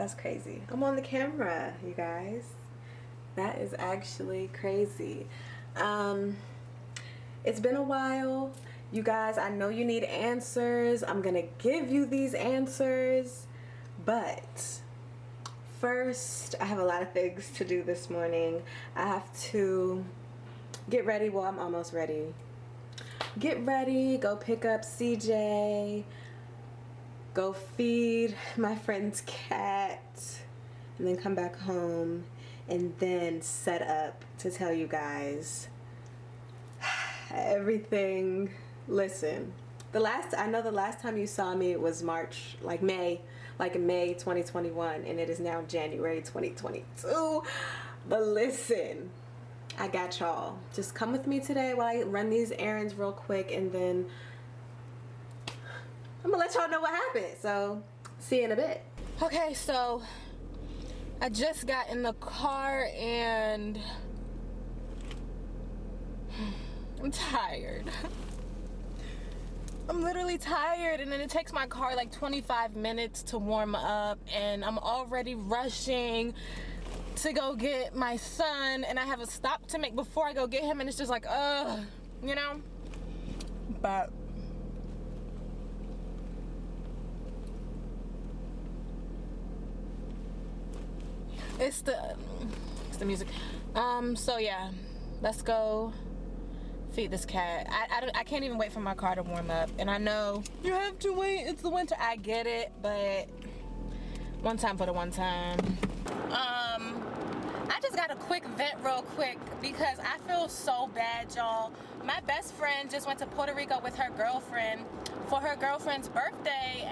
That's crazy. I'm on the camera, you guys. That is actually crazy. It's been a while. You guys, I know you need answers. I'm gonna give you these answers. But first, I have a lot of things to do this morning. I have to get ready. Well, I'm almost ready. Get ready, go pick up CJ, go feed my friend's cat, and then come back home and then set up to tell you guys everything. Listen, I know the last time you saw me was March, like May 2021, and it is now January 2022. But listen, I got y'all. Just come with me today while I run these errands real quick, and then I'm gonna let y'all know what happened. So see you in a bit. Okay, so I just got in the car and I'm tired. I'm literally tired, and then it takes my car like 25 minutes to warm up, and I'm already rushing to go get my son, and I have a stop to make before I go get him, and it's just like, you know? But it's the music. So yeah, let's go feed this cat. I can't even wait for my car to warm up, and I know you have to wait, it's the winter. I get it, but one time for the one time. I just got a quick vent real quick because I feel so bad, y'all. My best friend just went to Puerto Rico with her girlfriend for her girlfriend's birthday,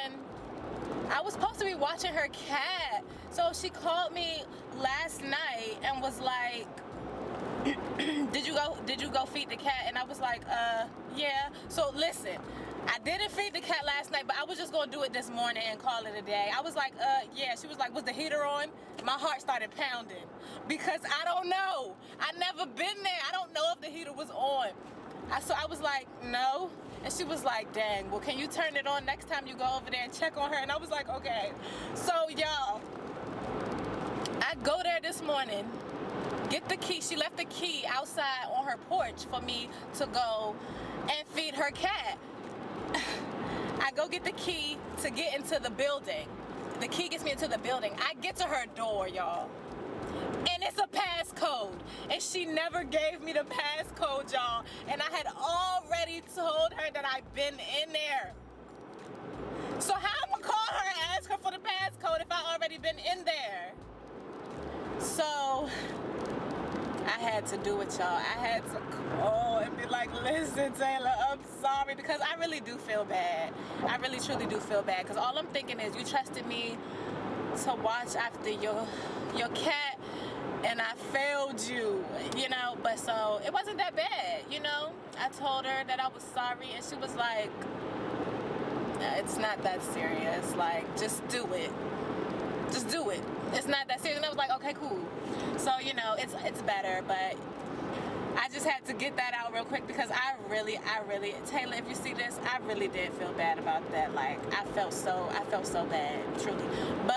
and I was supposed to be watching her cat. So she called me last night and was like, did you go feed the cat? And I was like, yeah. So listen, I didn't feed the cat last night, but I was just gonna do it this morning and call it a day. I was like, yeah. She was like, was the heater on? My heart started pounding because I don't know. I never been there. I don't know if the heater was on. So I was like, no. And she was like, dang, well, can you turn it on next time you go over there and check on her? And I was like, okay. So y'all, I go there this morning, get the key. She left the key outside on her porch for me to go and feed her cat. I go get the key to get into the building. The key gets me into the building. I get to her door, y'all, and it's a passcode, and she never gave me the passcode, y'all, and I had already told her that I've been in there. So how I'm gonna call her and ask her for the passcode if I already been in there? So I had to do it, y'all. I had to call and be like, listen, Taylor, I'm sorry, because I really do feel bad. I really truly do feel bad, because all I'm thinking is you trusted me to watch after your cat, and I failed you, you know. But so it wasn't that bad, you know. I told her that I was sorry, and she was like, it's not that serious, like, just do it. Just do it. It's not that serious. And I was like, okay, cool. So, you know, it's better, but I just had to get that out real quick because I really, Taylor, if you see this, I really did feel bad about that. Like, I felt so bad, truly. But,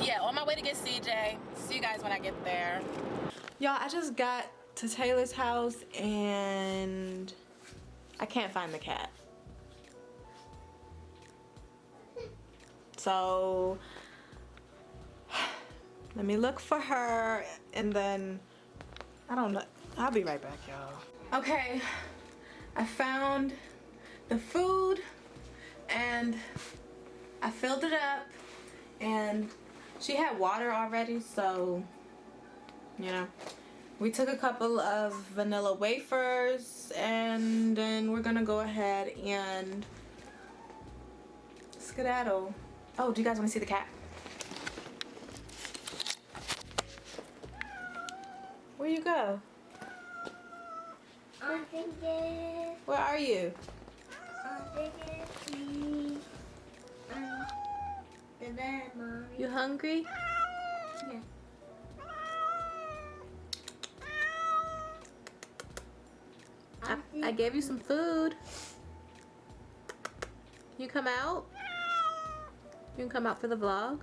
yeah, on my way to get CJ. See you guys when I get there. Y'all, I just got to Taylor's house and I can't find the cat. So let me look for her, and then I don't know, I'll be right back, y'all. Okay, I found the food and I filled it up, and she had water already, so you know, we took a couple of vanilla wafers, and then we're gonna go ahead and skedaddle. Oh, do you guys want to see the cat? Where you go? I'm thinking. Where are you? I'm thinking. The bed, Mommy. You hungry? Yeah. I gave you some food. You come out? You can come out for the vlog.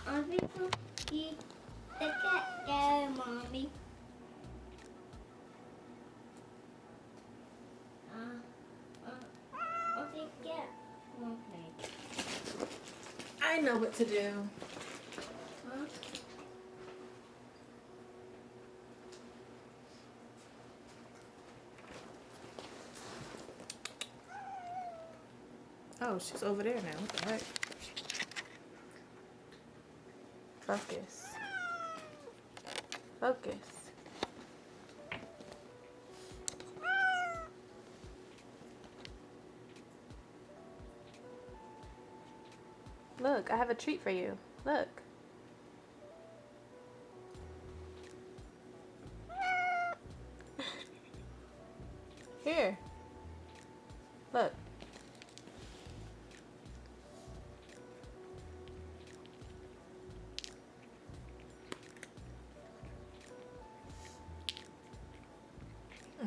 I think so. The cat there, mommy. I think cat. Okay. I know what to do. Huh? Oh, she's over there now. What the heck? Focus. Focus. Look, I have a treat for you. Look. Here. Look.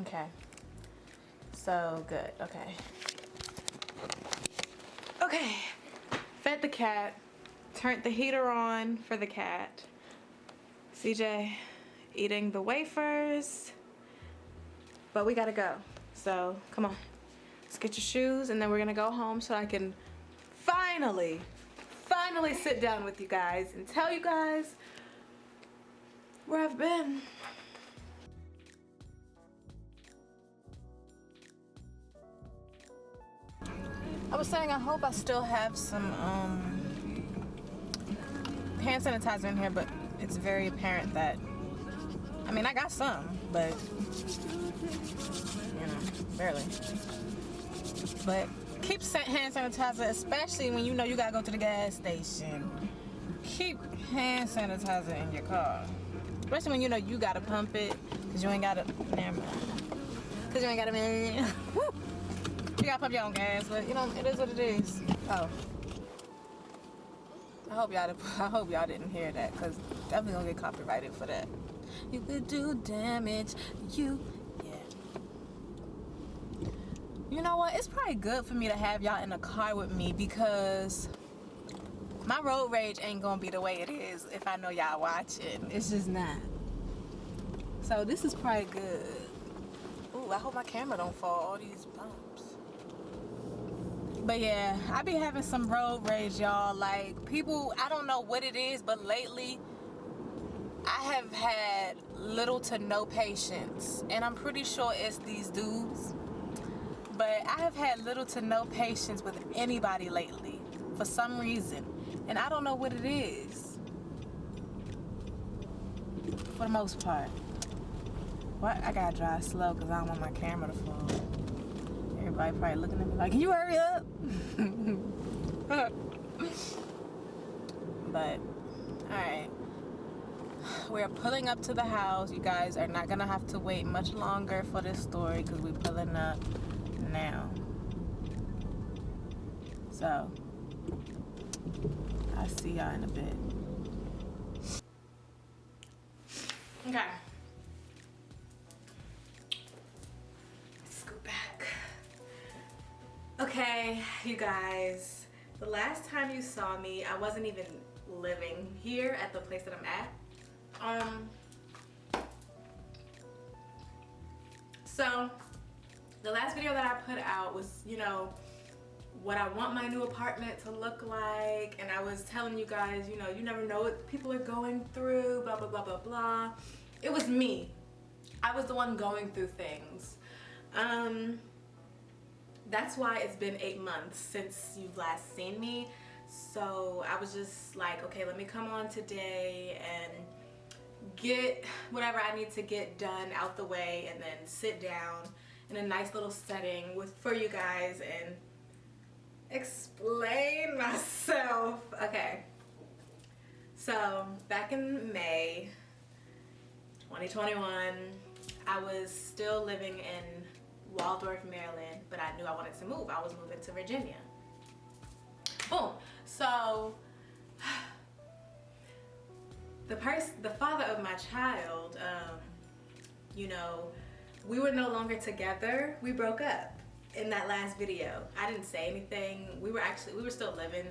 Okay. So good. Okay. Okay. Fed the cat. Turned the heater on for the cat. CJ eating the wafers. But we gotta go. So come on. Let's get your shoes and then we're gonna go home so I can finally sit down with you guys and tell you guys where I've been. I was saying I hope I still have some hand sanitizer in here, but it's very apparent that, I mean, I got some, but, you know, barely. But keep hand sanitizer, especially when you know you gotta go to the gas station. Keep hand sanitizer in your car. Especially when you know you gotta pump it, because you ain't gotta, never mind. Because you ain't gotta, you gotta pump your own gas, but you know, it is what it is. Oh. I hope y'all didn't hear that, because definitely gonna get copyrighted for that. You could do damage, yeah. You know what? It's probably good for me to have y'all in the car with me because my road rage ain't gonna be the way it is if I know y'all watching. It's just not. So this is probably good. Ooh, I hope my camera don't fall, all these bumps. But yeah, I be having some road rage, y'all. Like, people, I don't know what it is, but lately I have had little to no patience. And I'm pretty sure it's these dudes. But I have had little to no patience with anybody lately for some reason. And I don't know what it is. For the most part. What? I gotta drive slow because I don't want my camera to fall. Everybody probably looking at me like, can you hurry up? But, alright. We're pulling up to the house. You guys are not gonna have to wait much longer for this story because we're pulling up now. So, I'll see y'all in a bit. Okay. Let's go back. Okay, you guys. The last time you saw me, I wasn't even living here at the place that I'm at. So the last video that I put out was, you know, what I want my new apartment to look like, and I was telling you guys, you know, you never know what people are going through, blah blah blah blah blah. It was me. I was the one going through things. That's why it's been 8 months since you've last seen me. So I was just like, okay, let me come on today and get whatever I need to get done out the way and then sit down in a nice little setting for you guys and explain myself. Okay, so back in May 2021, I was still living in Waldorf, Maryland, but I knew I wanted to move. I was moving to Virginia. Boom. So the father of my child, you know, we were no longer together. We broke up. in that last video. I didn't say anything. We were still living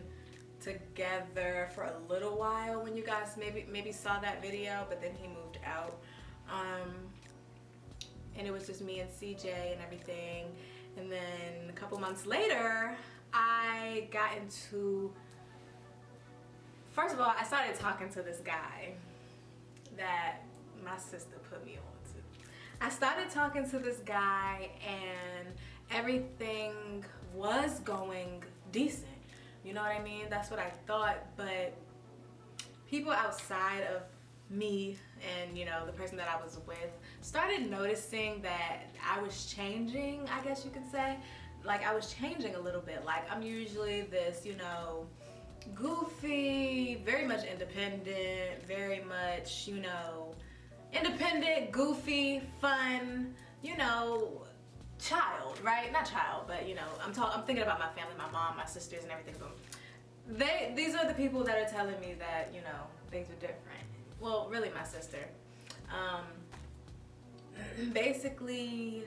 together for a little while when you guys maybe saw that video, but then he moved out. And it was just me and CJ and everything. And then a couple months later, I got into, first of all, I started talking to this guy that my sister put me on to. I started talking to this guy and everything was going decent. You know what I mean? That's what I thought, but people outside of me and, you know, the person that I was with started noticing that I was changing, I guess you could say. Like, I was changing a little bit. Like, I'm usually this, you know, goofy, very much independent, very much, you know, independent, goofy, fun, you know, child, right? Not child, but, you know, I'm thinking about my family, my mom, my sisters, and everything. But these are the people that are telling me that, you know, things are different. Well, really my sister. Basically,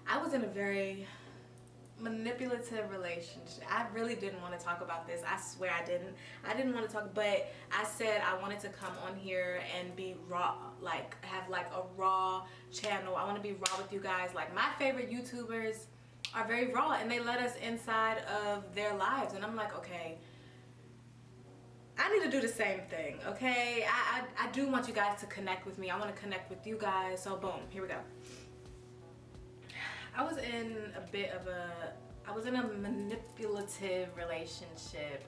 I was in a very manipulative relationship. I really didn't want to talk about this. I swear I didn't want to talk, but I said I wanted to come on here and be raw, like have like a raw channel. I want to be raw with you guys. Like, my favorite YouTubers are very raw and they let us inside of their lives, and I'm like, okay, I need to do the same thing, okay? I do want you guys to connect with me. I want to connect with you guys. So boom, here we go. I was in a manipulative relationship.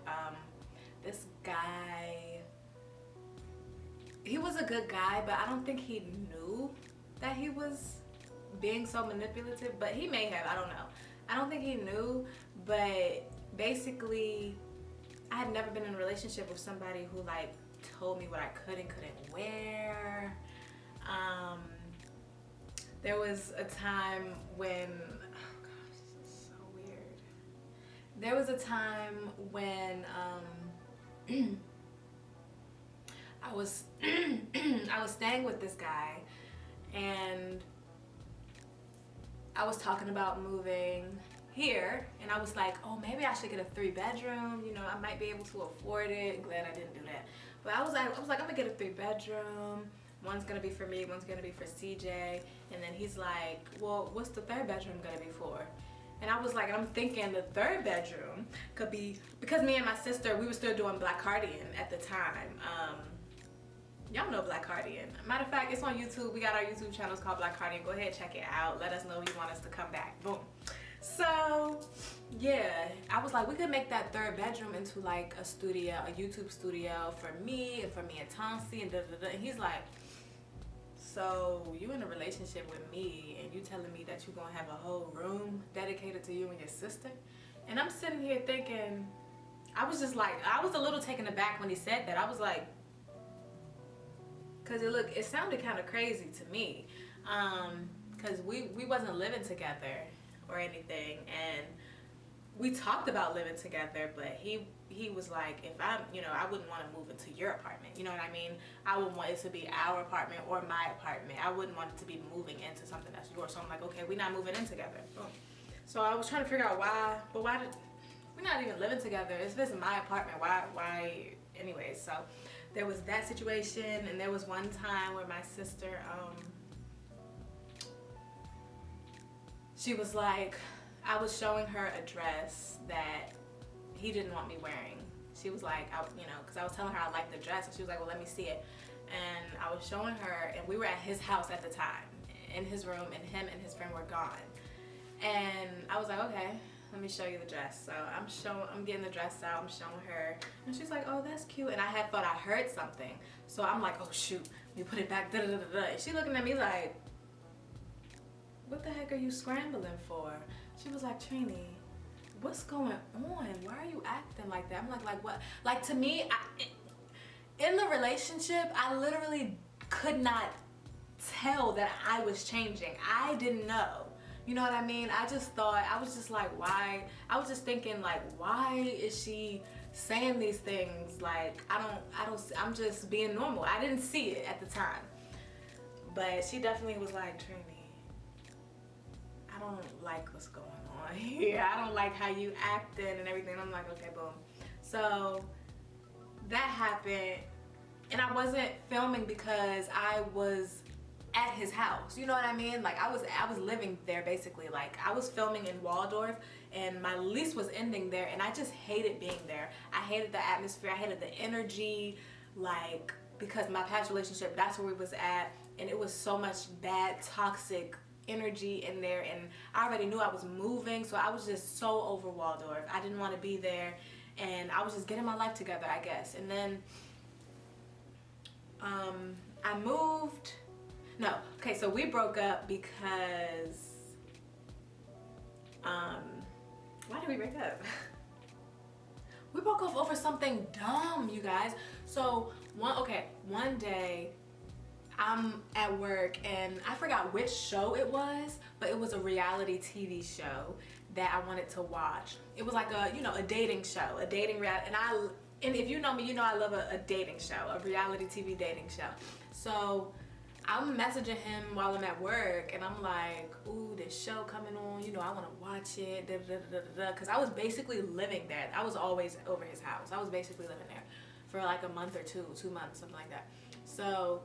This guy, he was a good guy, but I don't think he knew that he was being so manipulative, but he may have, I don't know. I don't think he knew, but basically, I had never been in a relationship with somebody who like told me what I could and couldn't wear. There was a time when, oh gosh, this is so weird. There was a time when I was staying with this guy, and I was talking about moving here, and I was like, oh, maybe I should get a 3-bedroom, you know, I might be able to afford it. Glad I didn't do that. But I was like, I'm gonna get a 3-bedroom. One's gonna be for me, one's gonna be for CJ. And then he's like, well, what's the 3rd bedroom gonna be for? And I was like, I'm thinking the 3rd bedroom could be, because me and my sister, we were still doing Black Cardigan at the time. Y'all know Black Cardigan. Matter of fact, it's on YouTube. We got our YouTube channel called Black Cardigan. Go ahead, check it out. Let us know if you want us to come back. Boom. So yeah, I was like, we could make that 3rd bedroom into like a studio, a YouTube studio for me and Tansi and And he's like, so you in a relationship with me and you telling me that you're gonna have a whole room dedicated to you and your sister? And I'm sitting here thinking, I was just like, I was a little taken aback when he said that. I was like, cause it sounded kind of crazy to me, cause we wasn't living together or anything, and we talked about living together, but he was like, if I'm, you know, I wouldn't want to move into your apartment, you know what I mean? I would want it to be our apartment or my apartment. I wouldn't want it to be moving into something that's yours. So I'm like, okay, we're not moving in together. Boom. So I was trying to figure out why, but why did, we're not even living together. If this is my apartment, why anyways? So there was that situation, and there was one time where my sister, she was like, I was showing her a dress that he didn't want me wearing. She was like, you know, because I was telling her I liked the dress, and she was like, well, let me see it. And I was showing her, and we were at his house at the time, in his room, and him and his friend were gone. And I was like, okay, let me show you the dress. So I'm getting the dress out, I'm showing her, and she's like, oh, that's cute. And I had thought I heard something. So I'm like, oh shoot, let me put it back, da da da da. And she looking at me like, what the heck are you scrambling for? She was like, Trini, what's going on? Why are you acting like that? I'm like what? Like, to me, in the relationship, I literally could not tell that I was changing. I didn't know. You know what I mean? I just thought, I was just like, why? I was just thinking, like, why is she saying these things? Like, I'm just being normal. I didn't see it at the time. But she definitely was like, Trini, I don't like what's going on here. I don't like how you acting and everything. I'm like, okay, boom. So that happened, and I wasn't filming because I was at his house. You know what I mean? Like I was living there basically. Like I was filming in Waldorf, and my lease was ending there, and I just hated being there. I hated the atmosphere. I hated the energy, like because my past relationship, that's where we was at, and it was so much bad, toxic energy in there, and I already knew I was moving, so I was just so over Waldorf. I didn't want to be there, and I was just getting my life together, I guess. And then I moved. No, okay, so we broke up because why did we break up? We broke off over something dumb, you guys. So one day I'm at work, and I forgot which show it was, but it was a reality TV show that I wanted to watch. It was like a dating show, a dating reality, and if you know me, you know I love a dating show, a reality TV dating show. So I'm messaging him while I'm at work, and I'm like, ooh, this show coming on, I want to watch it, because I was basically living there. I was always over his house. I was basically living there for like a month or 2 months, something like that. So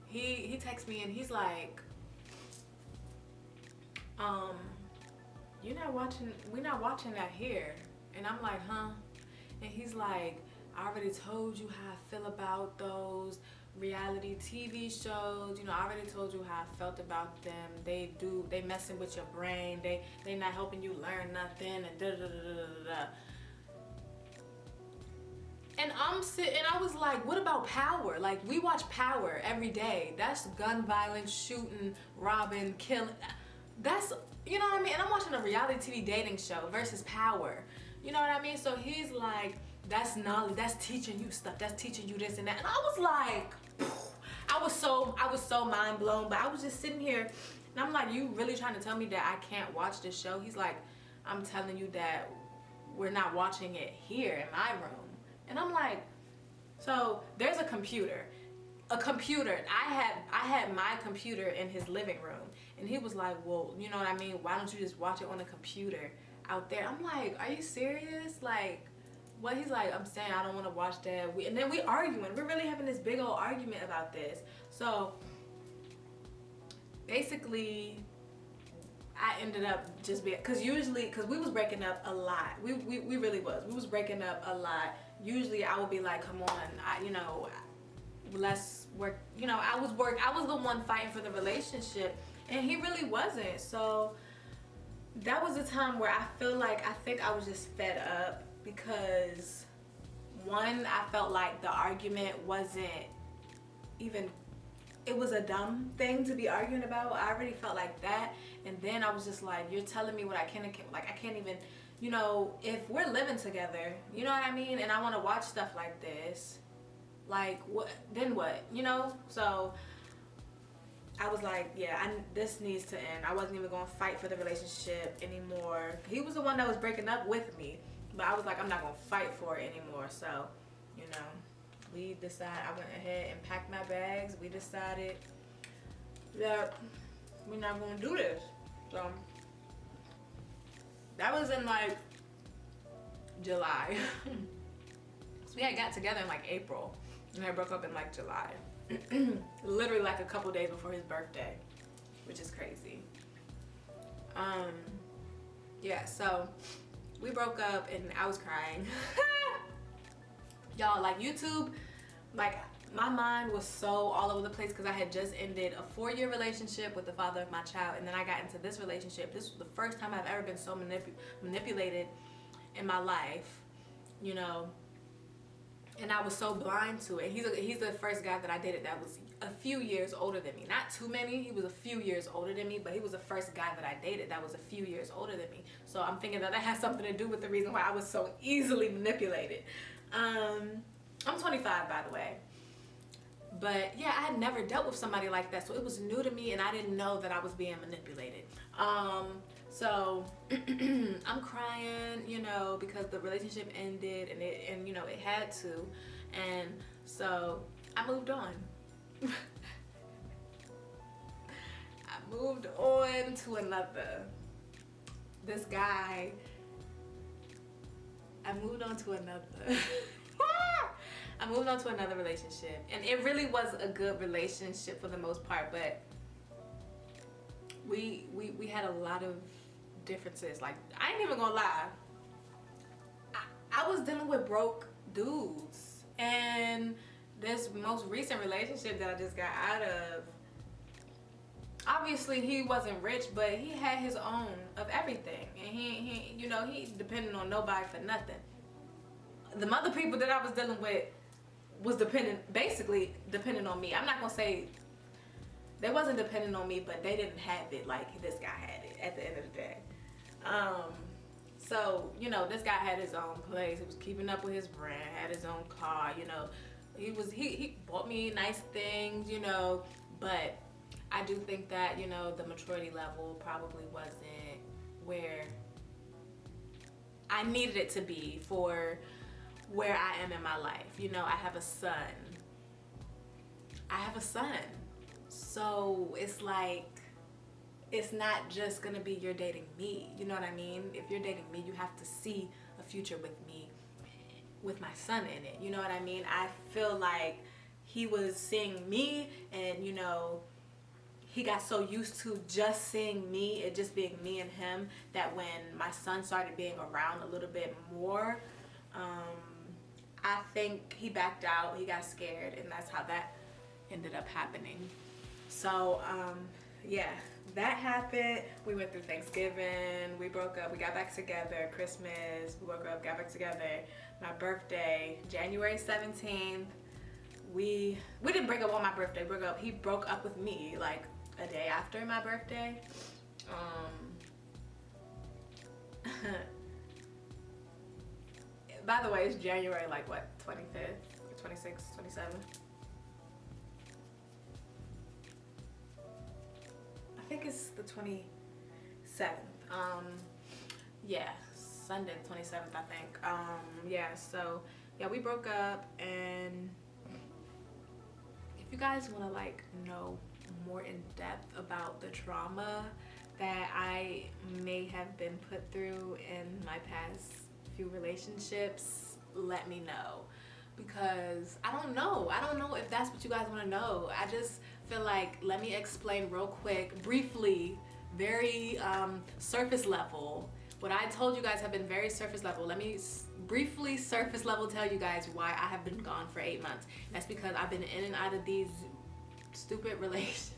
he texts me, and he's like, we're not watching that here. And I'm like, huh? And he's like, I already told you how I feel about those reality TV shows. I already told you how I felt about them. They messing with your brain. They not helping you learn nothing, and da da da da da. And I'm sitting, I was like, what about Power? Like, we watch Power every day. That's gun violence, shooting, robbing, killing. That's, you know what I mean? And I'm watching a reality TV dating show versus Power. You know what I mean? So he's like, that's knowledge, that's teaching you stuff, that's teaching you this and that. And I was like, I was so mind blown. But I was just sitting here, and I'm like, you really trying to tell me that I can't watch this show? He's like, I'm telling you that we're not watching it here in my room. And I'm like, so there's a computer. I had my computer in his living room, and he was like, well, you know what I mean? Why don't you just watch it on a computer out there? I'm like, are you serious? Like, what? He's like, I'm saying I don't want to watch that. And then we arguing. We're really having this big old argument about this. So basically, I ended up just being, because we was breaking up a lot. We really was. We was breaking up a lot. Usually I would be like, come on, let's work. I was the one fighting for the relationship, and he really wasn't. So that was a time where I think I was just fed up, because one, I felt like the argument wasn't even, it was a dumb thing to be arguing about. I already felt like that. And then I was just like, you're telling me what I can't even, if we're living together, you know what I mean? And I want to watch stuff like this, like, what, then what, So I was like, yeah, this needs to end. I wasn't even going to fight for the relationship anymore. He was the one that was breaking up with me, but I was like, I'm not going to fight for it anymore. So, we decided, I went ahead and packed my bags. We decided that we're not going to do this. So that was in like July. So we had got together in like April, and I broke up in like July. Literally like a couple days before his birthday, which is crazy. Yeah, so we broke up, and I was crying. Y'all, like, YouTube, like, my mind was so all over the place, because I had just ended a 4-year relationship with the father of my child, and then I got into this relationship. This was the first time I've ever been so manipulated in my life, and I was so blind to it. He's the first guy that I dated that was a few years older than me. Not too many. He was a few years older than me, but he was the first guy that I dated that was a few years older than me. So I'm thinking that has something to do with the reason why I was so easily manipulated. I'm 25, by the way. But yeah, I had never dealt with somebody like that, so it was new to me, and I didn't know that I was being manipulated. So I'm crying, because the relationship ended, and it had to, and so I moved on. I moved on to another. this guy, I moved on to another. I moved on to another relationship, and it really was a good relationship for the most part, but we had a lot of differences. Like, I ain't even gonna lie, I was dealing with broke dudes, and this most recent relationship that I just got out of, obviously he wasn't rich, but he had his own of everything, and he you know, he depended on nobody for nothing. The other people that I was dealing with was basically dependent on me. I'm not gonna say they wasn't dependent on me, but they didn't have it like this guy had it at the end of the day. So, you know, this guy had his own place. He was keeping up with his brand, had his own car, you know. He bought me nice things, you know, but I do think that, you know, the maturity level probably wasn't where I needed it to be for where I am in my life. You know, I have a son. So it's like, it's not just gonna be you're dating me. You know what I mean? If you're dating me, you have to see a future with me, with my son in it. You know what I mean? I feel like he was seeing me, and, you know, he got so used to just seeing me, it just being me and him, that when my son started being around a little bit more, I think he backed out, he got scared, and that's how that ended up happening. So, yeah, that happened. We went through Thanksgiving, we broke up, we got back together, Christmas, we woke up, got back together, my birthday, January 17th, we didn't break up on my birthday, he broke up with me like a day after my birthday. By the way, it's January, like, what, 25th, 26th, 27th? I think it's the 27th. Yeah, Sunday the 27th, I think. Yeah, so, yeah, we broke up, and if you guys want to, like, know more in depth about the trauma that I may have been put through in my past few relationships, let me know, because I don't know if that's what you guys want to know. I just feel like, let me explain real quick, briefly, very surface level. What I told you guys have been very surface level. Let me briefly surface level tell you guys why I have been gone for 8 months. That's because I've been in and out of these stupid relationships.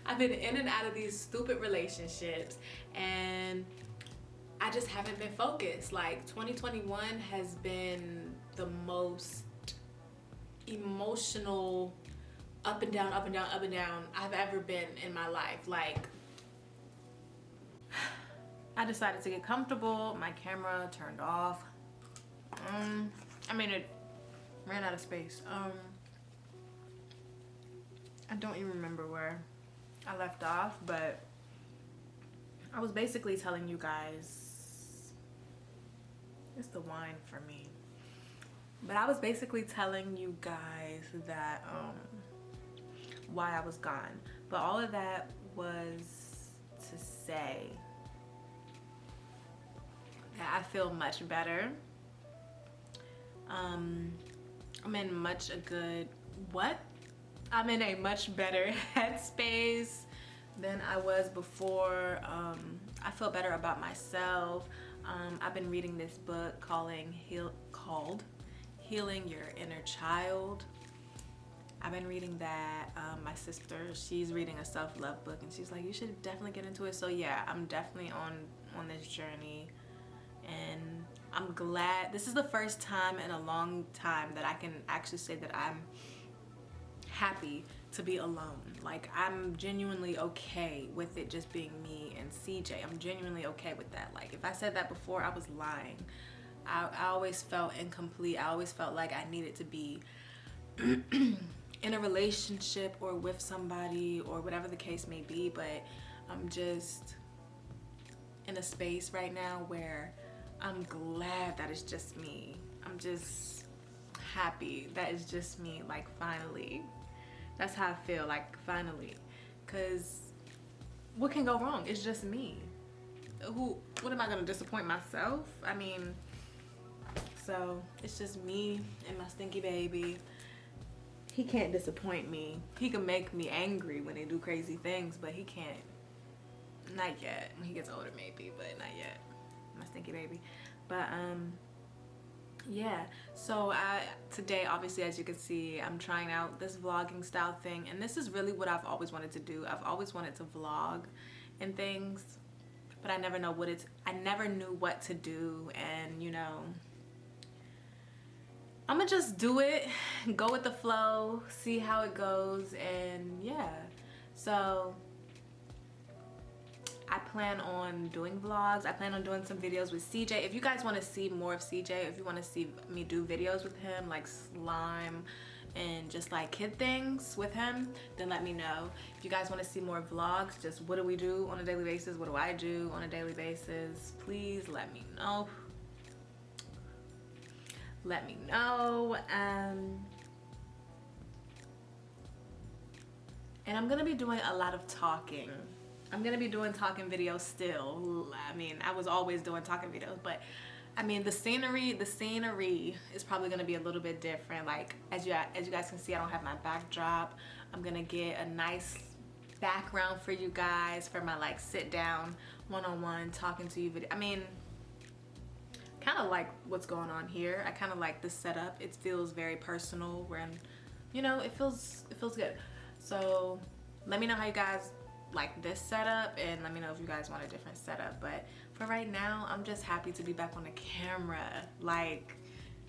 I've been in and out of these stupid relationships, and I just haven't been focused. Like, 2021 has been the most emotional up and down I've ever been in my life. Like, I decided to get comfortable. My camera turned off. I mean, it ran out of space. I don't even remember where I left off, but I was basically telling you guys, it's the wine for me, but I was basically telling you guys that why I was gone. But all of that was to say that I feel much better. I'm in a much better headspace than I was before. I feel better about myself. I've been reading this book called Healing Your Inner Child. I've been reading that. My sister, she's reading a self-love book, and she's like, you should definitely get into it. So yeah, I'm definitely on this journey, and I'm glad. This is the first time in a long time that I can actually say that I'm happy to be alone. Like, I'm genuinely okay with it just being me and CJ. I'm genuinely okay with that. Like, if I said that before, I was lying. I always felt incomplete. I always felt like I needed to be in a relationship or with somebody or whatever the case may be, but I'm just in a space right now where I'm glad that it's just me. I'm just happy that it's just me. Like, finally. That's how I feel, like, finally. Because what can go wrong? It's just me. what am I gonna disappoint myself? I mean, so it's just me and my stinky baby. He can't disappoint me. He can make me angry when they do crazy things, but he can't. Not yet. When he gets older, maybe, but not yet. My stinky baby. But yeah. So today, obviously, as you can see, I'm trying out this vlogging style thing, and this is really what I've always wanted to do. I've always wanted to vlog and things, but I never knew what to do, and you know, I'm gonna just do it, go with the flow, see how it goes, and yeah. So I plan on doing vlogs. I plan on doing some videos with CJ. If you guys want to see more of CJ, if you want to see me do videos with him, like slime and just like kid things with him, then let me know. If you guys want to see more vlogs, just what do we do on a daily basis, what do I do on a daily basis, please let me know. Let me know. And I'm gonna be doing a lot of talking. I'm gonna be doing talking videos still. I mean, I was always doing talking videos, but I mean, the scenery is probably gonna be a little bit different. Like as you guys can see, I don't have my backdrop. I'm gonna get a nice background for you guys for my like sit down one-on-one talking to you video. I mean, kind of like what's going on here. I kind of like the setup. It feels very personal. You know, it feels good. So let me know how you guys like this setup, and let me know if you guys want a different setup. But for right now, I'm just happy to be back on the camera. Like,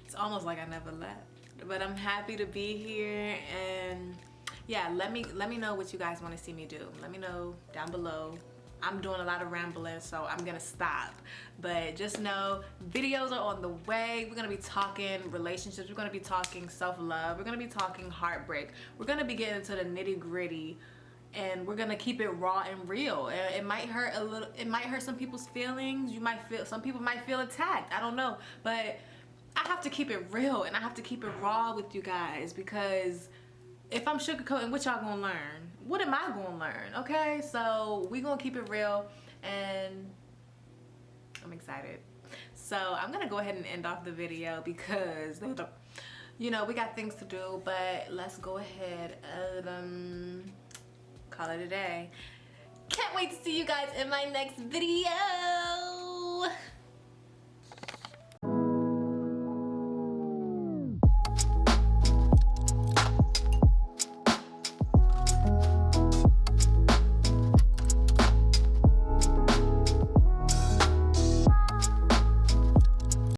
it's almost like I never left, but I'm happy to be here. And yeah, let me know what you guys want to see me do. Let me know down below. I'm doing a lot of rambling, so I'm gonna stop, but just know videos are on the way. We're gonna be talking relationships, we're gonna be talking self-love, we're gonna be talking heartbreak, we're gonna be getting into the nitty-gritty, and we're gonna keep it raw and real. It might hurt a little, it might hurt some people's feelings. Some people might feel attacked, I don't know, but I have to keep it real and I have to keep it raw with you guys, because if I'm sugarcoating, what y'all gonna learn? What am I gonna learn? Okay, so we gonna keep it real, and I'm excited. So I'm gonna go ahead and end off the video because you know, we got things to do, but let's go ahead and call it a day. Can't wait to see you guys in my next video.